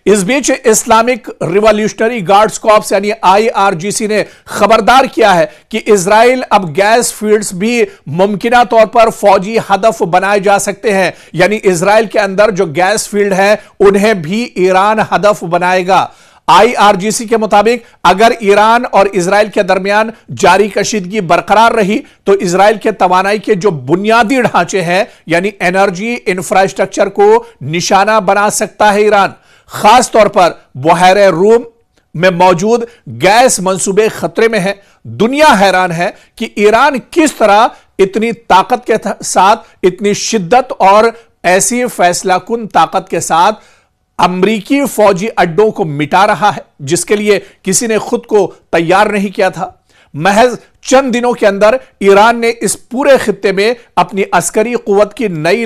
اس بیچ Islamic revolutionary guards corps یعنی IRGC نے خبردار کیا ہے کہ اسرائیل اب گیس فیلڈز بھی ممکنہ طور پر فوجی ہدف بنائے جا سکتے ہیں، یعنی اسرائیل کے اندر جو گیس فیلڈ ہے انہیں بھی ایران ہدف بنائے گا۔ IRGC کے مطابق اگر ایران اور اسرائیل کے درمیان جاری کشیدگی برقرار رہی تو اسرائیل کے توانائی کے جو بنیادی ڈھانچے ہیں یعنی انرجی انفراسٹرکچر کو نشانہ بنا سکتا ہے ایران۔ خاص طور پر بحیرہ روم میں موجود گیس منصوبے خطرے میں ہیں۔ دنیا حیران ہے کہ ایران کس طرح اتنی طاقت کے ساتھ، اتنی شدت اور ایسی فیصلہ کن طاقت کے ساتھ امریکی فوجی اڈوں کو مٹا رہا ہے جس کے لیے کسی نے خود کو تیار نہیں کیا تھا۔ محض چند دنوں کے اندر ایران نے اس پورے خطے میں اپنی عسکری قوت کی نئی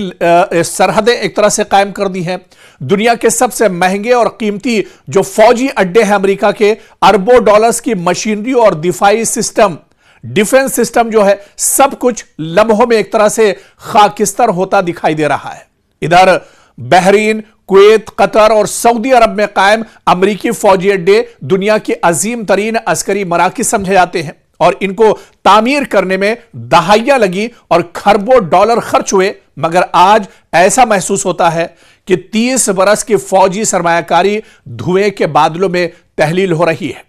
سرحدیں ایک طرح سے قائم کر دی ہیں۔ دنیا کے سب سے مہنگے اور قیمتی جو فوجی اڈے ہیں امریکہ کے، اربوں ڈالرز کی مشینری اور دفاعی سسٹم، ڈیفنس سسٹم جو ہے، سب کچھ لمحوں میں ایک طرح سے خاکستر ہوتا دکھائی دے رہا ہے۔ ادھر بحرین، کویت، قطر اور سعودی عرب میں قائم امریکی فوجی اڈے دنیا کے عظیم ترین عسکری مراکز سمجھے جاتے ہیں اور ان کو تعمیر کرنے میں دہائیاں لگی اور کھربوں ڈالر خرچ ہوئے، مگر آج ایسا محسوس ہوتا ہے کہ 30 برس کی فوجی سرمایہ کاری دھوئیں کے بادلوں میں تحلیل ہو رہی ہے۔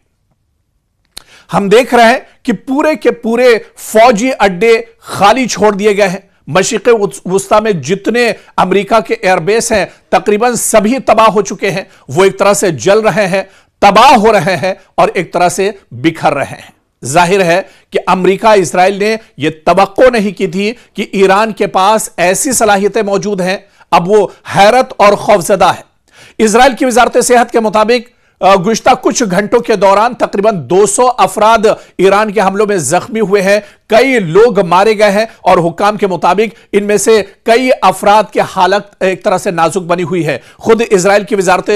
ہم دیکھ رہے ہیں کہ پورے کے پورے فوجی اڈے خالی چھوڑ دیے گئے ہیں۔ مشرق وسطی میں جتنے امریکہ کے ایئر بیس ہیں تقریباً سبھی تباہ ہو چکے ہیں، وہ ایک طرح سے جل رہے ہیں، تباہ ہو رہے ہیں اور ایک طرح سے بکھر رہے ہیں۔ ظاہر ہے کہ امریکہ اسرائیل نے یہ توقع نہیں کی تھی کہ ایران کے پاس ایسی صلاحیتیں موجود ہیں۔ اب وہ حیرت اور خوفزدہ ہے۔ اسرائیل کی وزارت صحت کے مطابق گزشتہ کچھ گھنٹوں کے دوران تقریباً 200 افراد ایران کے حملوں میں زخمی ہوئے ہیں، کئی لوگ مارے گئے ہیں اور حکام کے مطابق ان میں سے کئی افراد کی حالت ایک طرح سے نازک بنی ہوئی ہے۔ خود اسرائیل کی وزارت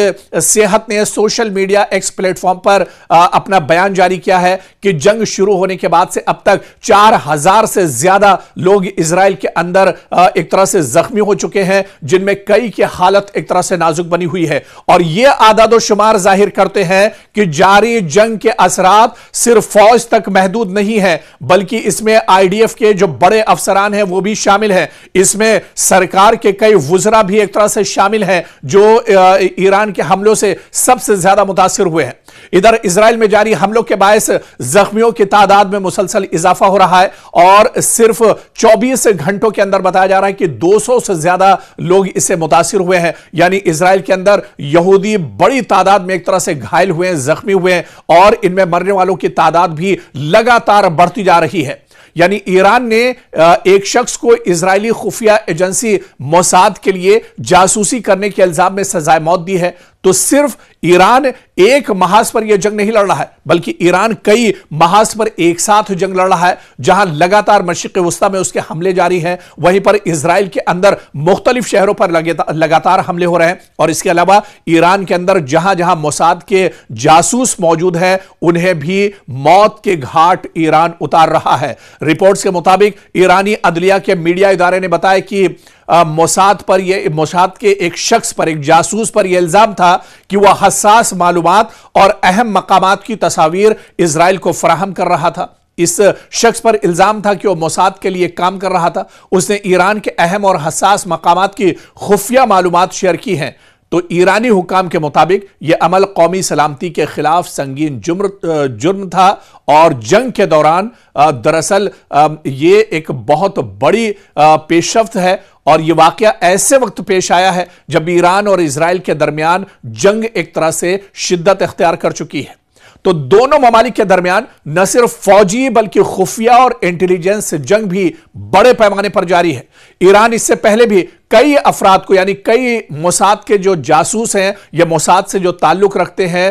صحت نے social media X platform پر اپنا بیان جاری کیا ہے کہ جنگ شروع ہونے کے بعد سے اب تک 4000 سے زیادہ لوگ اسرائیل کے اندر ایک طرح سے زخمی ہو چکے ہیں، جن میں کئی کی حالت ایک طرح سے نازک بنی ہوئی ہے، اور یہ اعداد و شمار ظاہر کرتے ہیں کہ جاری جنگ کے اثرات صرف فوج تک محدود نہیں ہیں، بلکہ اس میں IDF کے جو بڑے افسران ہیں وہ بھی شامل ہیں۔ اس میں سرکار کے کئی وزراء بھی ایک طرح سے شامل ہیں جو ایران کے حملوں سے سب سے زیادہ متاثر ہوئے ہیں۔ ادھر اسرائیل میں جاری حملوں کے باعث زخمیوں کی تعداد میں مسلسل اضافہ ہو رہا ہے اور صرف 24 گھنٹوں کے اندر بتایا جا رہا ہے کہ 200 سے زیادہ لوگ اس سے متاثر ہوئے ہیں، یعنی اسرائیل کے اندر یہودی بڑی تعداد میں ایک طرح سے گھائل ہوئے ہیں، زخمی ہوئے ہیں، اور ان میں مرنے والوں کی تعداد بھی لگاتار بڑھتی جا رہی ہے۔ یعنی ایران نے ایک شخص کو اسرائیلی خفیہ ایجنسی موساد کے لیے جاسوسی کرنے کے الزام میں سزائے موت دی ہے۔ تو صرف ایران ایک محاذ پر یہ جنگ نہیں لڑ رہا ہے، بلکہ ایران کئی محاذ پر ایک ساتھ جنگ لڑ رہا ہے، جہاں لگاتار مشرق وسطی میں اس کے حملے جاری ہیں، وہیں پر اسرائیل کے اندر مختلف شہروں پر لگاتار حملے ہو رہے ہیں، اور اس کے علاوہ ایران کے اندر جہاں جہاں موساد کے جاسوس موجود ہیں انہیں بھی موت کے گھاٹ ایران اتار رہا ہے۔ رپورٹس کے مطابق ایرانی عدلیہ کے میڈیا ادارے نے بتایا کہ موساد کے ایک شخص پر، ایک جاسوس پر یہ الزام تھا کہ وہ حساس معلومات اور اہم مقامات کی تصاویر اسرائیل کو فراہم کر رہا تھا۔ اس شخص پر الزام تھا کہ وہ موساد کے لیے کام کر رہا تھا، اس نے ایران کے اہم اور حساس مقامات کی خفیہ معلومات شیئر کی ہیں۔ تو ایرانی حکام کے مطابق یہ عمل قومی سلامتی کے خلاف سنگین جرم تھا، اور جنگ کے دوران دراصل یہ ایک بہت بڑی پیش رفت ہے، اور یہ واقعہ ایسے وقت پیش آیا ہے جب ایران اور اسرائیل کے درمیان جنگ ایک طرح سے شدت اختیار کر چکی ہے۔ تو دونوں ممالک کے درمیان نہ صرف فوجی بلکہ خفیہ اور انٹیلیجنس جنگ بھی بڑے پیمانے پر جاری ہے۔ ایران اس سے پہلے بھی کئی افراد کو، یعنی کئی موساد کے جو جاسوس ہیں یا موساد سے جو تعلق رکھتے ہیں،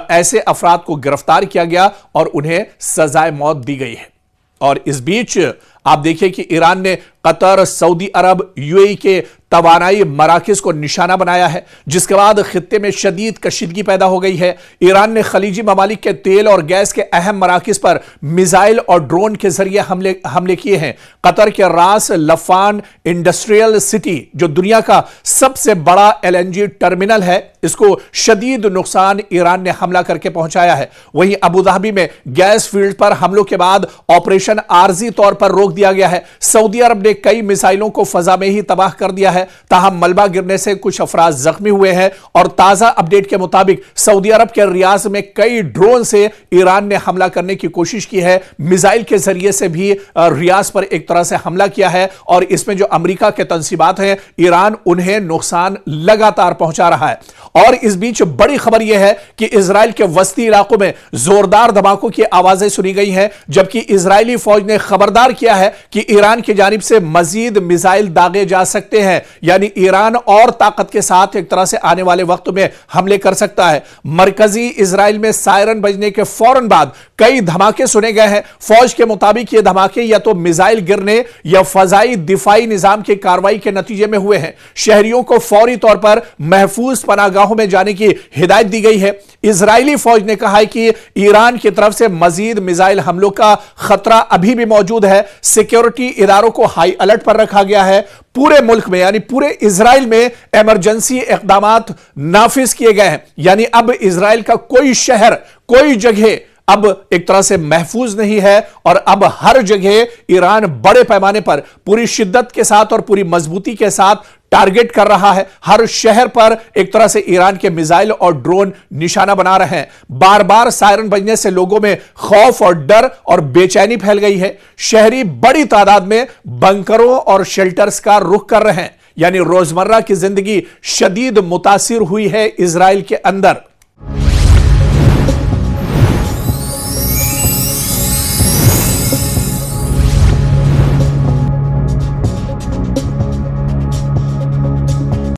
ایسے افراد کو گرفتار کیا گیا اور انہیں سزائے موت دی گئی ہے۔ اور اس بیچ آپ دیکھیں کہ ایران نے قطر، سعودی عرب، UAE کے توانائی مراکز کو نشانہ بنایا ہے، جس کے بعد خطے میں شدید کشیدگی پیدا ہو گئی ہے۔ ایران نے خلیجی ممالک کے تیل اور گیس کے اہم مراکز پر میزائل اور ڈرون کے ذریعے حملے کیے ہیں۔ قطر کے راس لفان انڈسٹریل سٹی، جو دنیا کا سب سے بڑا LNG ٹرمینل ہے، اس کو شدید نقصان ایران نے حملہ کر کے پہنچایا ہے۔ وہیں ابوظہبی میں گیس فیلڈ پر حملوں کے بعد آپریشن عارضی طور پر روک دیا گیا ہے۔ سعودی عرب نے کئی میزائلوں کو فضا میں ہی تباہ کر دیا ہے، تاہم ملبہ گرنے سے کچھ افراد زخمی ہوئے ہیں، اور تازہ اپڈیٹ کے مطابق سعودی عرب کے ریاض میں کئی ڈرون سے ایران نے حملہ کرنے کی کوشش کی ہے۔ میزائل کے ذریعے سے بھی ریاض پر ایک طرح سے حملہ کیا ہے، اور اس میں جو امریکہ کے تنصیبات ہیں، ایران انہیں نقصان لگاتار پہنچا رہا ہے۔ اور اس بیچ بڑی خبر یہ ہے کہ اسرائیل کے وسطی علاقوں میں زوردار دھماکوں کی آوازیں سنی گئی ہیں، جبکہ اسرائیلی فوج نے خبردار کیا ہے کہ ایران کی جانب سے مزید میزائل داغے جا سکتے ہیں، یعنی ایران اور طاقت کے ساتھ ایک طرح سے آنے والے وقت میں حملے کر سکتا ہے۔ مرکزی اسرائیل میں سائرن بجنے کے فوراً بعد کئی دھماکے سنے گئے ہیں۔ فوج کے مطابق یہ دھماکے یا تو میزائل گرنے یا فضائی دفاعی نظام کی کارروائی کے نتیجے میں ہوئے ہیں۔ شہریوں کو فوری طور پر محفوظ پناہ گاہوں میں جانے کی ہدایت دی گئی ہے۔ اسرائیلی فوج نے کہا ہے کہ ایران کی طرف سے مزید میزائل حملوں کا خطرہ ابھی بھی موجود ہے۔ سیکیورٹی اداروں کو ہائی الرٹ پر رکھا گیا ہے۔ پورے ملک میں یعنی پورے اسرائیل میں ایمرجنسی اقدامات نافذ کیے گئے ہیں، یعنی اب اسرائیل کا کوئی شہر، کوئی جگہ اب ایک طرح سے محفوظ نہیں ہے، اور اب ہر جگہ ایران بڑے پیمانے پر پوری شدت کے ساتھ اور پوری مضبوطی کے ساتھ ٹارگٹ کر رہا ہے۔ ہر شہر پر ایک طرح سے ایران کے میزائل اور ڈرون نشانہ بنا رہے ہیں۔ بار بار سائرن بجنے سے لوگوں میں خوف اور ڈر اور بے چینی پھیل گئی ہے۔ شہری بڑی تعداد میں بنکروں اور شیلٹرز کا رخ کر رہے ہیں، یعنی روزمرہ کی زندگی شدید متاثر ہوئی ہے اسرائیل کے اندر۔